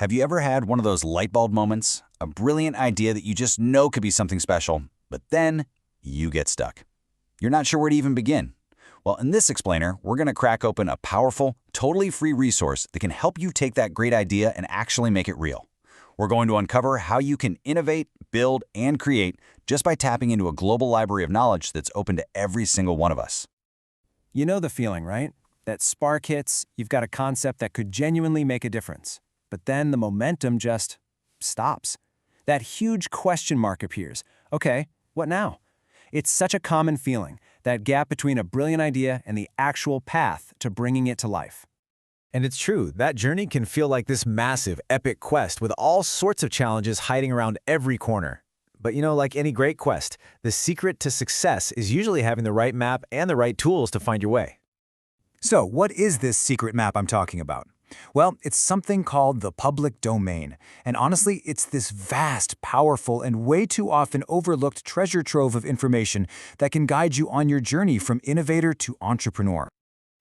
Have you ever had one of those light bulb moments? A brilliant idea that you just know could be something special, but then you get stuck. You're not sure where to even begin. Well, in this explainer, we're going to crack open a powerful, totally free resource that can help you take that great idea and actually make it real. We're going to uncover how you can innovate, build, and create just by tapping into a global library of knowledge that's open to every single one of us. You know the feeling, right? That spark hits, you've got a concept that could genuinely make a difference. But then the momentum just stops. That huge question mark appears. Okay, what now? It's such a common feeling, that gap between a brilliant idea and the actual path to bringing it to life. And it's true, that journey can feel like this massive, epic quest with all sorts of challenges hiding around every corner. But like any great quest, the secret to success is usually having the right map and the right tools to find your way. So, what is this secret map I'm talking about? Well, it's something called the public domain. And honestly, it's this vast, powerful, and way too often overlooked treasure trove of information that can guide you on your journey from innovator to entrepreneur.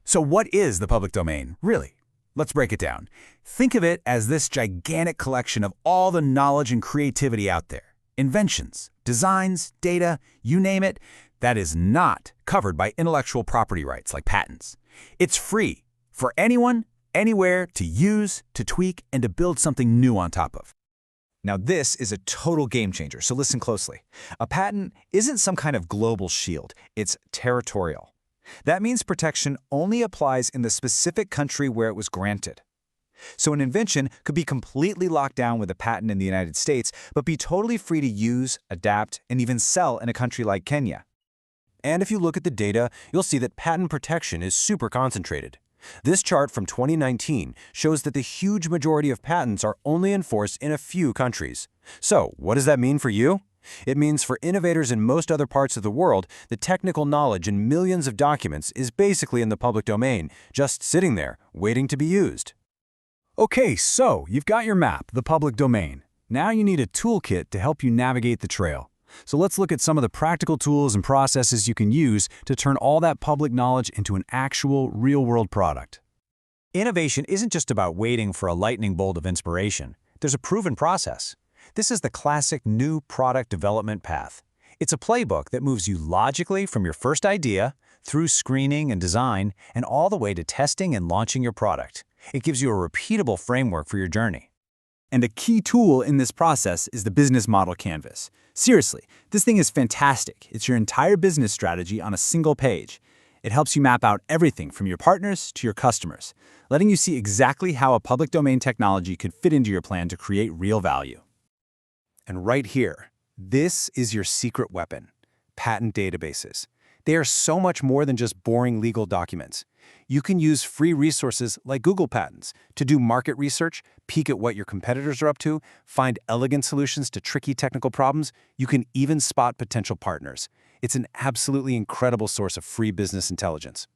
So what is the public domain, really? Let's break it down. Think of it as this gigantic collection of all the knowledge and creativity out there. Inventions, designs, data, you name it, that is not covered by intellectual property rights like patents. It's free for anyone, anywhere to use, to tweak, and to build something new on top of. Now this is a total game changer, so listen closely. A patent isn't some kind of global shield, it's territorial. That means protection only applies in the specific country where it was granted. So an invention could be completely locked down with a patent in the United States, but be totally free to use, adapt, and even sell in a country like Kenya. And if you look at the data, you'll see that patent protection is super concentrated. This chart from 2019 shows that the huge majority of patents are only enforced in a few countries. So, what does that mean for you? It means for innovators in most other parts of the world, the technical knowledge in millions of documents is basically in the public domain, just sitting there, waiting to be used. Okay, so you've got your map, the public domain. Now you need a toolkit to help you navigate the trail. So let's look at some of the practical tools and processes you can use to turn all that public knowledge into an actual, real-world product. Innovation isn't just about waiting for a lightning bolt of inspiration. There's a proven process. This is the classic new product development path. It's a playbook that moves you logically from your first idea, through screening and design, and all the way to testing and launching your product. It gives you a repeatable framework for your journey. And a key tool in this process is the business model canvas. Seriously, this thing is fantastic. It's your entire business strategy on a single page. It helps you map out everything from your partners to your customers, letting you see exactly how a public domain technology could fit into your plan to create real value. And right here, this is your secret weapon, patent databases. They are so much more than just boring legal documents. You can use free resources like Google Patents to do market research, peek at what your competitors are up to, find elegant solutions to tricky technical problems. You can even spot potential partners. It's an absolutely incredible source of free business intelligence.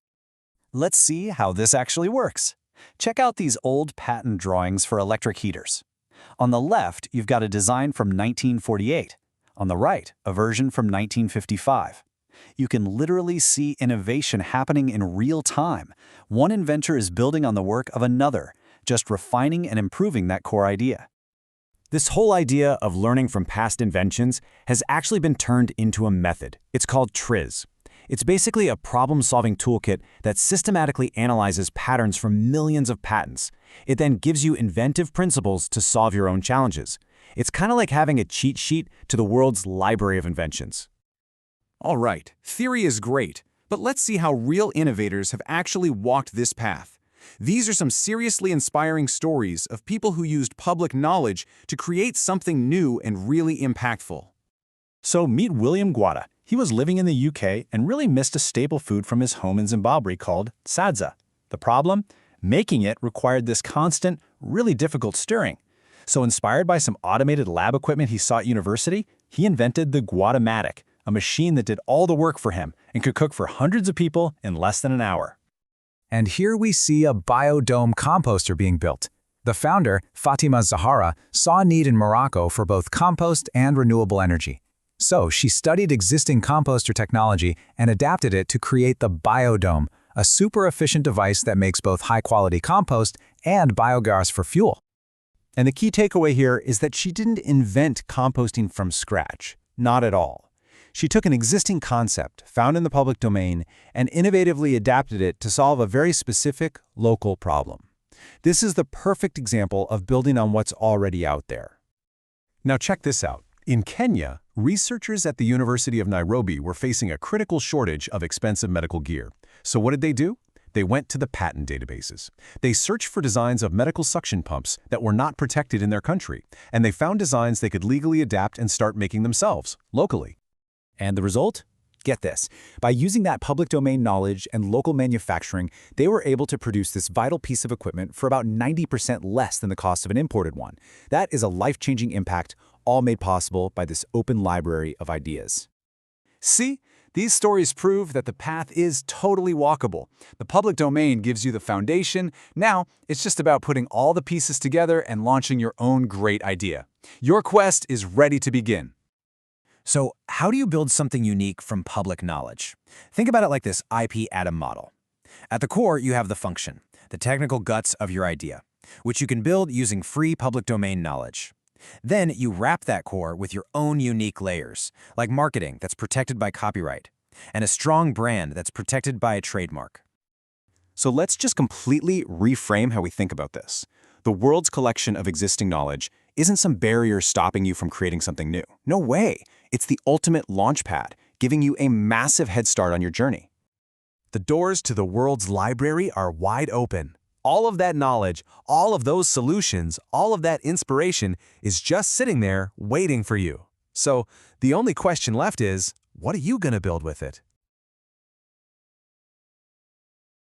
Let's see how this actually works. Check out these old patent drawings for electric heaters. On the left, you've got a design from 1948. On the right, a version from 1955. You can literally see innovation happening in real time. One inventor is building on the work of another, just refining and improving that core idea. This whole idea of learning from past inventions has actually been turned into a method. It's called TRIZ. It's basically a problem-solving toolkit that systematically analyzes patterns from millions of patents. It then gives you inventive principles to solve your own challenges. It's kind of like having a cheat sheet to the world's library of inventions. All right, theory is great, but let's see how real innovators have actually walked this path. These are some seriously inspiring stories of people who used public knowledge to create something new and really impactful. So meet William Guada. He was living in the UK and really missed a staple food from his home in Zimbabwe called sadza. The problem? Making it required this constant, really difficult stirring. So inspired by some automated lab equipment he saw at university, he invented the Guadamatic, a machine that did all the work for him and could cook for hundreds of people in less than an hour. And here we see a biodome composter being built. The founder, Fatima Zahara, saw a need in Morocco for both compost and renewable energy. So she studied existing composter technology and adapted it to create the biodome, a super efficient device that makes both high-quality compost and biogas for fuel. And the key takeaway here is that she didn't invent composting from scratch. Not at all. She took an existing concept found in the public domain and innovatively adapted it to solve a very specific, local problem. This is the perfect example of building on what's already out there. Now check this out. In Kenya, researchers at the University of Nairobi were facing a critical shortage of expensive medical gear. So what did they do? They went to the patent databases. They searched for designs of medical suction pumps that were not protected in their country, and they found designs they could legally adapt and start making themselves, locally. And the result? Get this. By using that public domain knowledge and local manufacturing, they were able to produce this vital piece of equipment for about 90% less than the cost of an imported one. That is a life-changing impact, all made possible by this open library of ideas. See? These stories prove that the path is totally walkable. The public domain gives you the foundation. Now, it's just about putting all the pieces together and launching your own great idea. Your quest is ready to begin. So, how do you build something unique from public knowledge? Think about it like this IP atom model. At the core, you have the function, the technical guts of your idea, which you can build using free public domain knowledge. Then you wrap that core with your own unique layers, like marketing that's protected by copyright, and a strong brand that's protected by a trademark. So let's just completely reframe how we think about this. The world's collection of existing knowledge isn't some barrier stopping you from creating something new. No way. It's the ultimate launch pad, giving you a massive head start on your journey. The doors to the world's library are wide open. All of that knowledge, all of those solutions, all of that inspiration is just sitting there waiting for you. So the only question left is, what are you going to build with it?